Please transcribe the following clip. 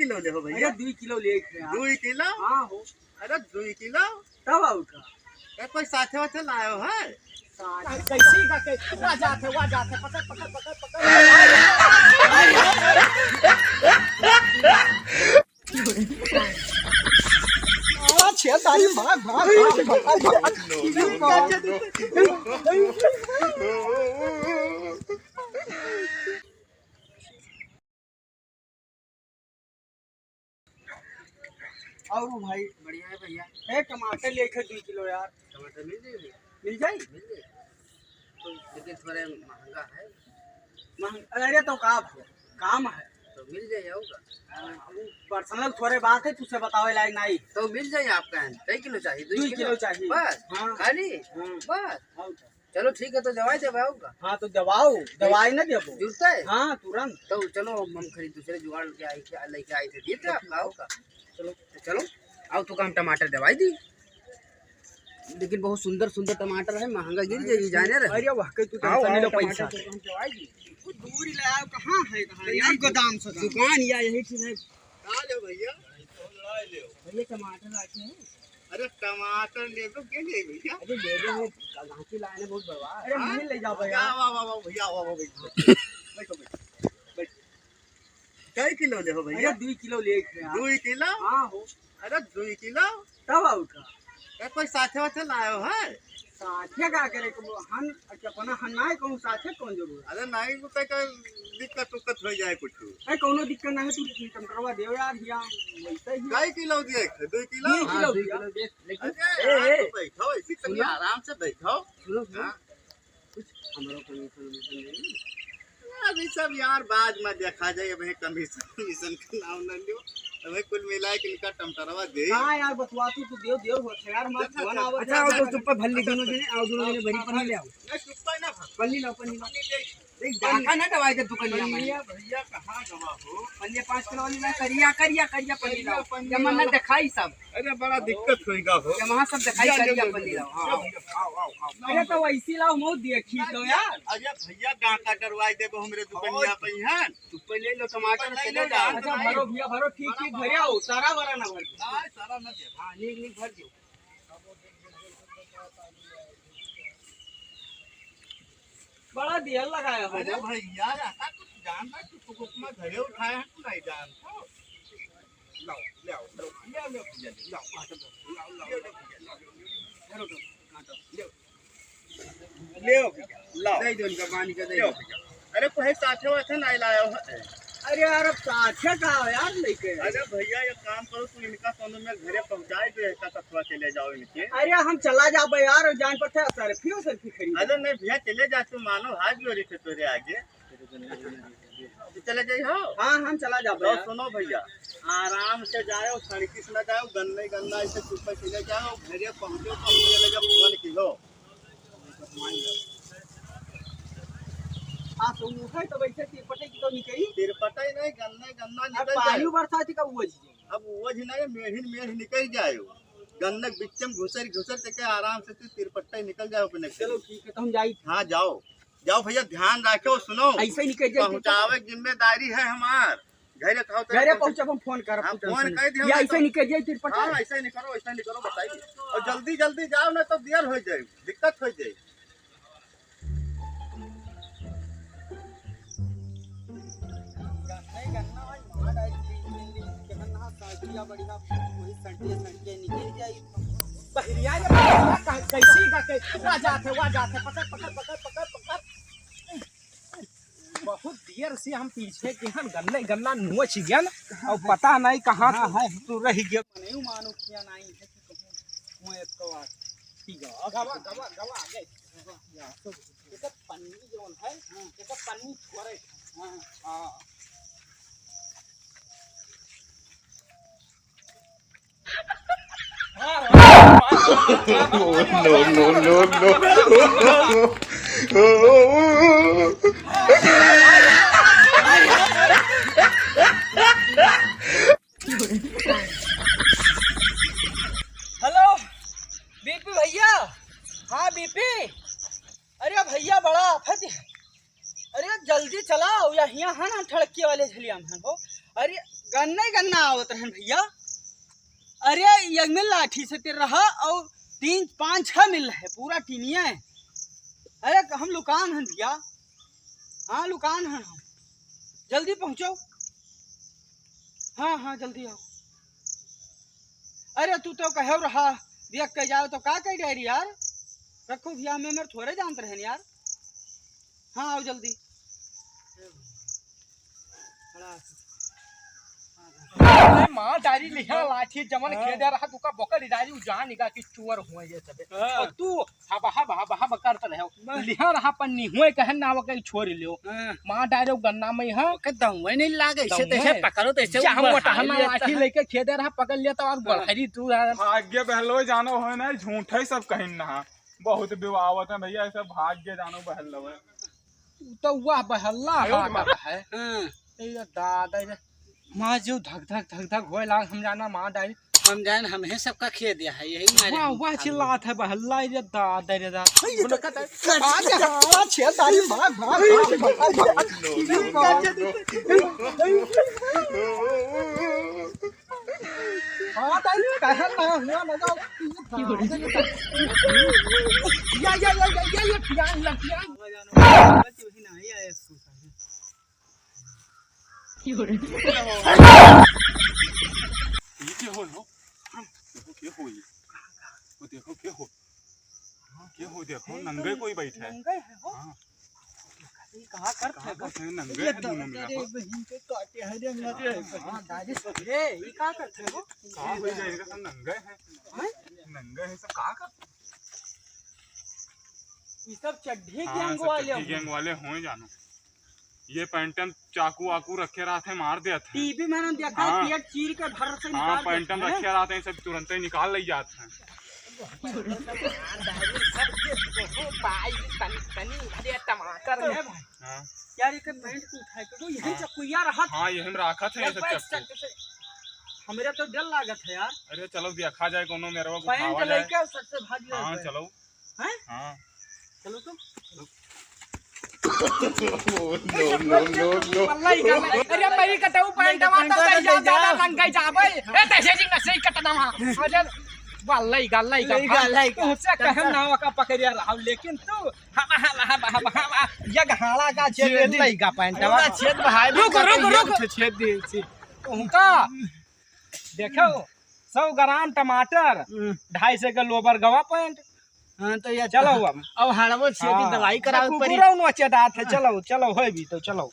Kilo ले हो भैया? 2 किलो ले 2 किलो? हाँ हो। अरे 2 किलो तब आउट कोई साथे वाथे लायो है? कैसी का वा जाते पकड़ पकड़ पकड़ पकड़ छेदारी भाग भाग और भाई बढ़िया है भैया। टमाटर लेके 2 किलो यार। टमाटर मिल जाएगी? मिल जाए तो लेकिन थोड़ा महंगा है। अरे तो काम है तो मिल जाए होगा। पर्सनल थोड़े बात है तुझसे बतावे लायक नहीं तो मिल जाए आपका। कई किलो चाहिए? 2 किलो चाहिए बस। हाँ खाली बस। चलो ठीक है, तो दवाई देवा होगा। हाँ तो दवाई ना देबो जुड़ता है? हाँ तुरंत। तो चलो हम खरीद दूसरे जुगाड़ लेके आए थे, दिए थे आपका होगा। चलो आओ तो हम टमाटर दवाई दी, लेकिन बहुत सुंदर सुंदर टमाटर है, महंगा गिर जाएगी जाने रहे। अरे वाह तू टेंशन लो पैसा दवाई दी। दूर ही लाओ कहाँ है यार गोदाम से दुकान या यही चीज है। कहाँ ले भैया? भैया टमाटर आते हैं। अरे टमाटर ले दो, क्या ले भैया? अरे ले दो घाटी लाने बहुत बड़ा। अरे मुझे ले जाओ भैया। वाह वाह वाह भैया, वाह भैया। कई किलो ले हो भैया? 2 किलो ले 2 किलो? हाँ हो। अरे 2 किलो तब आउट कोई साथे वाथे लायो है? साथे का करे हम अपना हन्ना कहूँ साथे कौन जरूर। अरे नहीं को कई दिक्कत उक्कत हो जाए कुछ? अरे कोनो दिक्कत नहीं है, तू टमाटरवा देव यार भैया वैसे ही। कई किलो दिए? 2 किलो? 2 किलो लेकिन बैठो ऐसी तनी आराम से बैठो। सुनो कुछ हमारा कमीशन नहीं अभी सब यार बाद में देखा जाए। अब कमीशन का नाम न लियो, अब कुल मिला के इनका टमाटरवा दे। हां यार बतवा तू देव हो यार मत फोन आवे। अच्छा आओ तो चुप भल्ली दोनों जने आओ, दोनों जने भरी पन्नी ले आओ। नहीं चुप ना पन्नी लो देख डाका ना दवाई दे दुकान में। भैया कहां गवा हो? पन्नी 5 किलो वाली ना करिया पन्नी लो। जमा ना दिखाई सब। अरे बड़ा दिक्कत होएगा हो। जमा सब दिखाई करिया पन्नी लो। हां आओ। अरे तो वैसी लाओ मत देखी दो यार। अरे भैया डाका डरवाई देबो हमरे दुकानिया पे हैं। चुप ले लो टमाटर चले जा। अच्छा भरो भैया भरो, ठीक भरे आओ। सारा भरा ना भर। हां सारा ना दे। हां नीक भर दो। बड़ा दिया लगाया हो। अरे भैया ऐसा कुछ जानना कि तुम अपना घरे उठाए हैं तो नहीं जानते हो। लाओ ले आओ लाओ दे दो इनका पानी का दे। अरे कोई साथे वाथे नहीं लाया है? अरे यार साथे का यार लेके। अरे भैया ये काम करो, तू इनका सोनू में घरे पहुंचाए दे, ऐसा कथवा के ले जाओ इनके। अरे हम चला जाबे यार, जान पड़ता है सर फिर खरीद। अरे नहीं भैया चले जा, तू मानो हाथ जोड़ी थे तेरे आगे चले जाइए हो। हाँ हम चला जाबे। तो सुनो भैया आराम से जाओ, सड़की से न जाओ, गन्ना ऐसे चुप चले जाओ, घरे पहुंचो तो मुझे लगा फोन किलो। हाँ तो है तो वैसे तिरपटे की तो निकली। तिरपटा ही नहीं, गन्ना निकल पानी जाए। बरसात का वो जी। अब वो जी नहीं, मेढ़ निकल जाए। गन्ना बिच्चम घुसर के आराम से तिरपट्टा ही निकल जाओ अपने। चलो ठीक है तो हम जाई। हाँ जाओ भैया, ध्यान रखो। सुनो ऐसे ही निकल जाए। पहुँचावे की जिम्मेदारी है हमार। घरे पहुंचा फोन कर फोन कर दिया। या ऐसे निकल जाए तिरपटा। हाँ ऐसा नहीं करो बताइए। और जल्दी जाओ ना तो देर हो जाए, दिक्कत हो जाए। बहुत देर से हम पीछे के हम गन्ना नोच गया और पता नहीं कहाँ है तू रह गया। नहीं मानो किया नहीं है कि कहूँ मैं एक बार ठीक है गवा आगे तो ये पन्नी जोन है ये पन्नी छोड़े। हां हेलो बीपी भैया। हाँ बीपी। अरे भैया बड़ा आफत है। अरे जल्दी चलाओ या यहाँ है ना ठड़के वाले झलिया में हो। अरे गन्ना ही गन्ना आवत रहन भैया। अरे यग में लाठी से तेर रहा और 3 5 6 मिल रहे पूरा टीनिया है। अरे हम लुकान हन भैया। हाँ लुकान हन हम। जल्दी पहुँचो। हाँ हाँ जल्दी आओ। अरे तू तो कहो रहा देख के जाओ तो का कह रही यार। रखो भैया में मेरे थोड़े जानते रहे यार। हाँ आओ जल्दी। मां डारी लिहा लाठी जमन खेदे रहा तुका बकर डारी जान निका कि चोर हुए ये सबे और तू हबा हबा हबा हबा करत रहे लिहा रहा पन्नी हुए कहन ना वके छोड़ लियो मां डारे गन्ना में हां के दउए नहीं लागे ऐसे तैसे पकड़ो तैसे हम हम लाठी लेके खेदे रहा पकड़ लिया तो और बढ़हरी तू भाग्य बहलो जानो हो ना झूठे सब कहीं ना बहुत विवाहत है भैया ऐसा भाग्य जानो बहलो है तो वह बहल्ला है ये दादा मां जो धक धक धक धक होए लाग हम जाना मां डारी हम जान हमें सबका खे दिया है यही मारे वाह वाह चिल्लात है बहल्ला ये दादा रे दादा आज छे दारी भाग भाग हां दाई कहन ना हुआ ना जाओ या पियान लग ये हो लो देखो क्या हो ये वो देखो क्या हो देखो नंगे कोई बैठा है नंगे है हो हां कहां करते है नंगे है दोनों मिला बहन के काटे है रे हां दादी रे ये का करते हो हां हो जाएगा सब नंगे है सब का कर ये सब चड्ढे गैंग वाले हों जानो ये पैंटन चाकू वाकू रखे रहते मार देते हैं टीवी मैंने देखा पेट चीर के भर से निकाल हां पैंटन रखे रहते हैं सब तुरंत ही निकाल ले जाते हैं टमाटर है भाई हां यार ये पैंट को उठाए तो यही चकुया रहा हां यही में रखा था ये सब चक्कू हमरे तो डर लागत है यार अरे चलो देखा जाए कोनो मेरे को पैंट लेके सबसे भाग ले हां चलो हैं हां चलो तो नो अरे मेरी कटाऊ पैंट माता जा जा लंगाई जाबे ए तैसे जी नसे कटना अरे वल्लाई गल्लाई का उससे कहन ना का पकड़िया रहा लेकिन तू हवा ये घाड़ा का छेद लईगा पैंटवा छेद बहाय रुक छेद दे से उनका देखो 100 ग्राम टमाटर 250 का लोबर गवा पैंट हां तो ये चलो अब हड़बो छेदी दवाई करावे पड़ी पूरा नो चटात है चलो चलो होय भी तो चलो